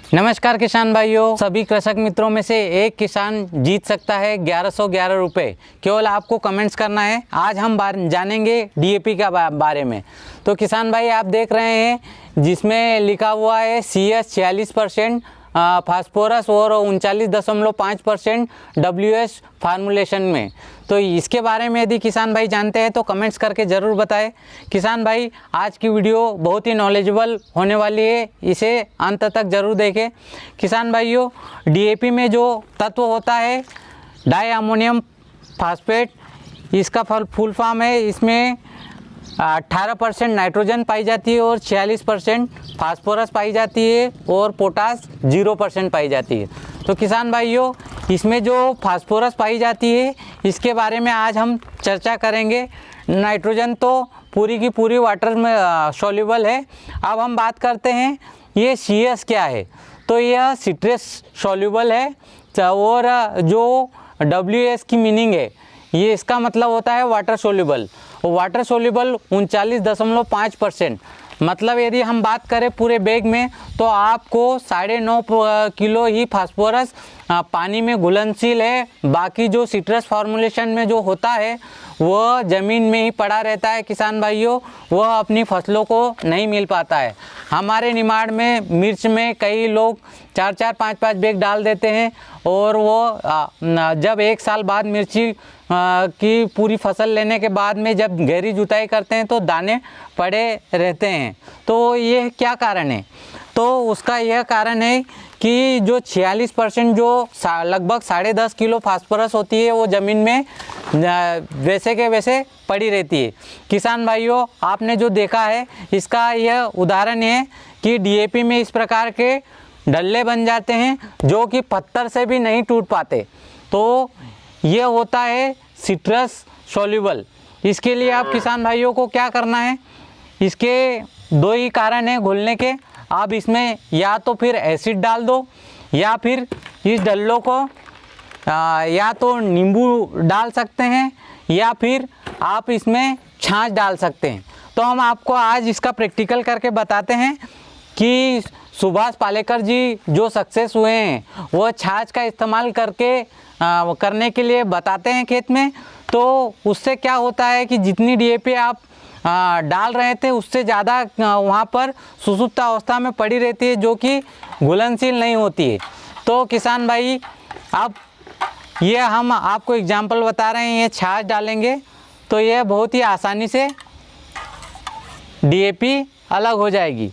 नमस्कार किसान भाइयों, सभी कृषक मित्रों में से एक किसान जीत सकता है 1111 रुपये। केवल आपको कमेंट्स करना है। आज हम जानेंगे डीएपी का बारे में। तो किसान भाई, आप देख रहे हैं जिसमें लिखा हुआ है CS 46% फास्फोरस और 39.5% WS फार्मूलेशन में। तो इसके बारे में यदि किसान भाई जानते हैं तो कमेंट्स करके ज़रूर बताएं। किसान भाई, आज की वीडियो बहुत ही नॉलेजेबल होने वाली है, इसे अंत तक ज़रूर देखें। किसान भाइयों, डीएपी में जो तत्व होता है डाई अमोनियम फास्फेट, इसका फुल फॉर्म है। इसमें 18% नाइट्रोजन पाई जाती है और 46% फास्फोरस पाई जाती है और पोटास 0% पाई जाती है। तो किसान भाइयों, इसमें जो फास्फोरस पाई जाती है इसके बारे में आज हम चर्चा करेंगे। नाइट्रोजन तो पूरी की पूरी वाटर में सॉल्युबल है। अब हम बात करते हैं ये CS क्या है। तो यह सिट्रस सॉल्युबल है और जो WS की मीनिंग है, ये इसका मतलब होता है वाटर सोल्यूबल। Water soluble 39.5%। मतलब यदि हम बात करें पूरे बैग में तो आपको 9.5 किलो ही फास्फोरस पानी में घुलनशील है। बाकी जो सिट्रस फॉर्मुलेशन में जो होता है वह ज़मीन में ही पड़ा रहता है किसान भाइयों, वह अपनी फसलों को नहीं मिल पाता है। हमारे निमाड़ में मिर्च में कई लोग 4-4, 5-5 बैग डाल देते हैं और वो जब 1 साल बाद मिर्ची की पूरी फसल लेने के बाद में जब गहरी जुताई करते हैं तो दाने पड़े रहते हैं। तो ये क्या कारण है? तो उसका यह कारण है कि जो 46% जो लगभग 10.5 किलो फास्फोरस होती है वो ज़मीन में वैसे के वैसे पड़ी रहती है। किसान भाइयों, आपने जो देखा है इसका यह उदाहरण है कि डीएपी में इस प्रकार के डल्ले बन जाते हैं जो कि पत्थर से भी नहीं टूट पाते। तो ये होता है सिट्रस सॉल्युबल। इसके लिए आप किसान भाइयों को क्या करना है, इसके 2 ही कारण हैं घुलने के। आप इसमें या तो फिर एसिड डाल दो या फिर इस डल्लों को या तो नींबू डाल सकते हैं या फिर आप इसमें छाछ डाल सकते हैं। तो हम आपको आज इसका प्रैक्टिकल करके बताते हैं कि सुभाष पालेकर जी जो सक्सेस हुए हैं वो छाछ का इस्तेमाल करने के लिए बताते हैं खेत में। तो उससे क्या होता है कि जितनी डीएपी आप डाल रहे थे उससे ज़्यादा वहाँ पर सुसुप्त अवस्था में पड़ी रहती है जो कि घुलनशील नहीं होती है। तो किसान भाई, अब ये हम आपको एग्जाम्पल बता रहे हैं, ये छाछ डालेंगे तो यह बहुत ही आसानी से डीएपी अलग हो जाएगी।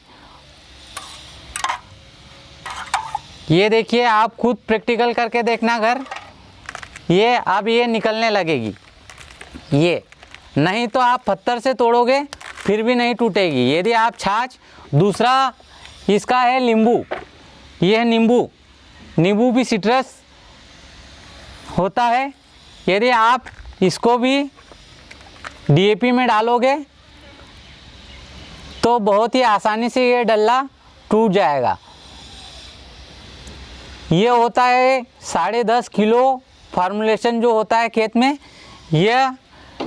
ये देखिए, आप खुद प्रैक्टिकल करके देखना घर। ये अब ये निकलने लगेगी, ये नहीं तो आप पत्थर से तोड़ोगे फिर भी नहीं टूटेगी। यदि आप छाछ, दूसरा इसका है नींबू। ये है नींबू भी सिट्रस होता है। यदि आप इसको भी डीएपी में डालोगे तो बहुत ही आसानी से ये डल्ला टूट जाएगा। ये होता है 10.5 किलो फार्मूलेशन जो होता है खेत में, यह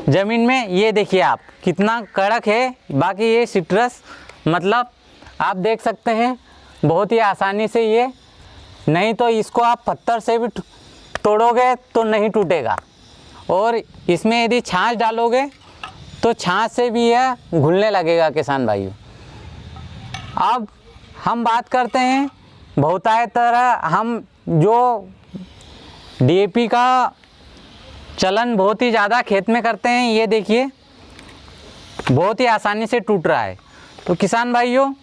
ज़मीन में ये देखिए आप कितना कड़क है। बाकी ये सिट्रस, मतलब आप देख सकते हैं बहुत ही आसानी से ये, नहीं तो इसको आप पत्थर से भी तोड़ोगे तो नहीं टूटेगा। और इसमें यदि छाछ डालोगे तो छाछ से भी यह घुलने लगेगा किसान भाइयों। अब हम बात करते हैं बहुतायतर हम जो डीएपी का चलन बहुत ही ज़्यादा खेत में करते हैं। ये देखिए बहुत ही आसानी से टूट रहा है। तो किसान भाइयों,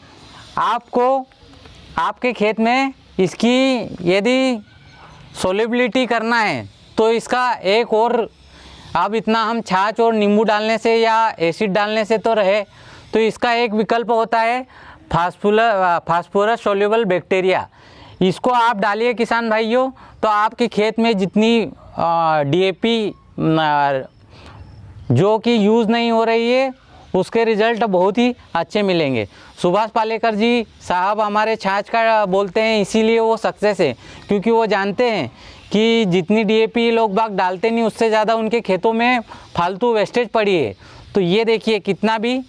आपको आपके खेत में इसकी यदि सोल्युबिलिटी करना है तो इसका एक और, अब इतना हम छाछ और नींबू डालने से या एसिड डालने से तो रहे, तो इसका एक विकल्प होता है फास्फोरस सोल्युबल बैक्टीरिया। इसको आप डालिए किसान भाइयों, तो आपके खेत में जितनी डीएपी जो कि यूज़ नहीं हो रही है उसके रिज़ल्ट बहुत ही अच्छे मिलेंगे। सुभाष पालेकर जी साहब हमारे छाछ का बोलते हैं, इसीलिए वो सक्सेस है, क्योंकि वो जानते हैं कि जितनी डीएपी लोग बाग डालते नहीं उससे ज़्यादा उनके खेतों में फालतू वेस्टेज पड़ी है। तो ये देखिए कितना भी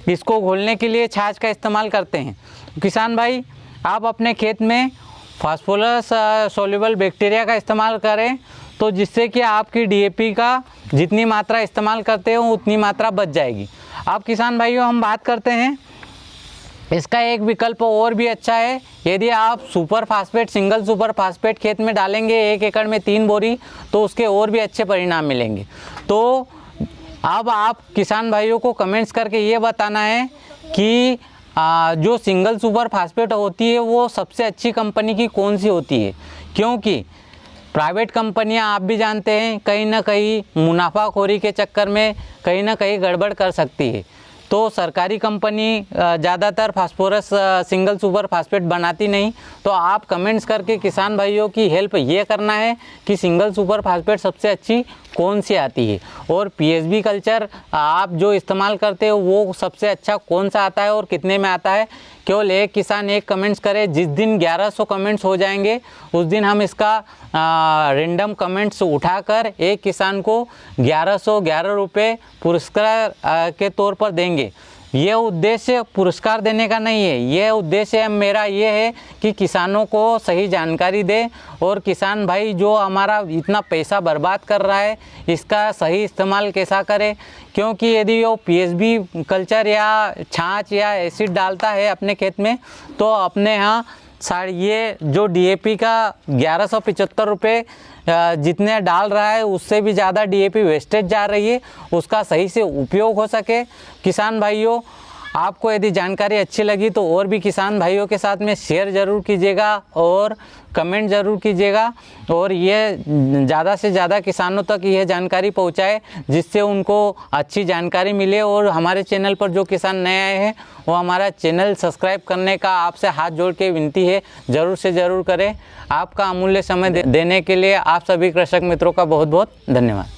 इसको घोलने के लिए छाछ का इस्तेमाल करते हैं। किसान भाई, आप अपने खेत में फास्फोरस सोल्यूबल बैक्टीरिया का इस्तेमाल करें, तो जिससे कि आपकी डीएपी का जितनी मात्रा इस्तेमाल करते हो उतनी मात्रा बच जाएगी। अब किसान भाइयों हम बात करते हैं, इसका एक विकल्प और भी अच्छा है। यदि आप super phosphate, single super phosphate खेत में डालेंगे 1 एकड़ में 3 बोरी, तो उसके और भी अच्छे परिणाम मिलेंगे। तो अब आप किसान भाइयों को कमेंट्स करके ये बताना है कि जो सिंगल सुपर फास्फेट होती है वो सबसे अच्छी कंपनी की कौन सी होती है, क्योंकि प्राइवेट कंपनियां आप भी जानते हैं कहीं ना कहीं मुनाफाखोरी के चक्कर में कहीं ना कहीं गड़बड़ कर सकती है। तो सरकारी कंपनी ज़्यादातर फास्फोरस सिंगल सुपर फास्फेट बनाती नहीं। तो आप कमेंट्स करके किसान भाइयों की हेल्प ये करना है कि सिंगल सुपर फास्फेट सबसे अच्छी कौन सी आती है, और पीएसबी कल्चर आप जो इस्तेमाल करते हो वो सबसे अच्छा कौन सा आता है और कितने में आता है। केवल एक किसान एक कमेंट्स करे। जिस दिन 1100 कमेंट्स हो जाएंगे उस दिन हम इसका रेंडम कमेंट्स उठाकर एक किसान को 1111 रुपये पुरस्कार के तौर पर देंगे। ये उद्देश्य पुरस्कार देने का नहीं है, ये उद्देश्य मेरा ये है कि किसानों को सही जानकारी दे, और किसान भाई जो हमारा इतना पैसा बर्बाद कर रहा है इसका सही इस्तेमाल कैसा करे। क्योंकि यदि वो पीएसबी कल्चर या छाछ या एसिड डालता है अपने खेत में, तो अपने यहाँ ये जो डीएपी का 1175 रुपये जितने डाल रहा है उससे भी ज़्यादा डीएपी वेस्टेज जा रही है। उसका सही से उपयोग हो सके। किसान भाइयों, आपको यदि जानकारी अच्छी लगी तो और भी किसान भाइयों के साथ में शेयर ज़रूर कीजिएगा और कमेंट ज़रूर कीजिएगा, और ये ज़्यादा से ज़्यादा किसानों तक यह जानकारी पहुंचाए जिससे उनको अच्छी जानकारी मिले। और हमारे चैनल पर जो किसान नए आए हैं वो हमारा चैनल सब्सक्राइब करने का आपसे हाथ जोड़ के विनती है, ज़रूर से ज़रूर करें। आपका अमूल्य समय देने के लिए आप सभी कृषक मित्रों का बहुत बहुत धन्यवाद।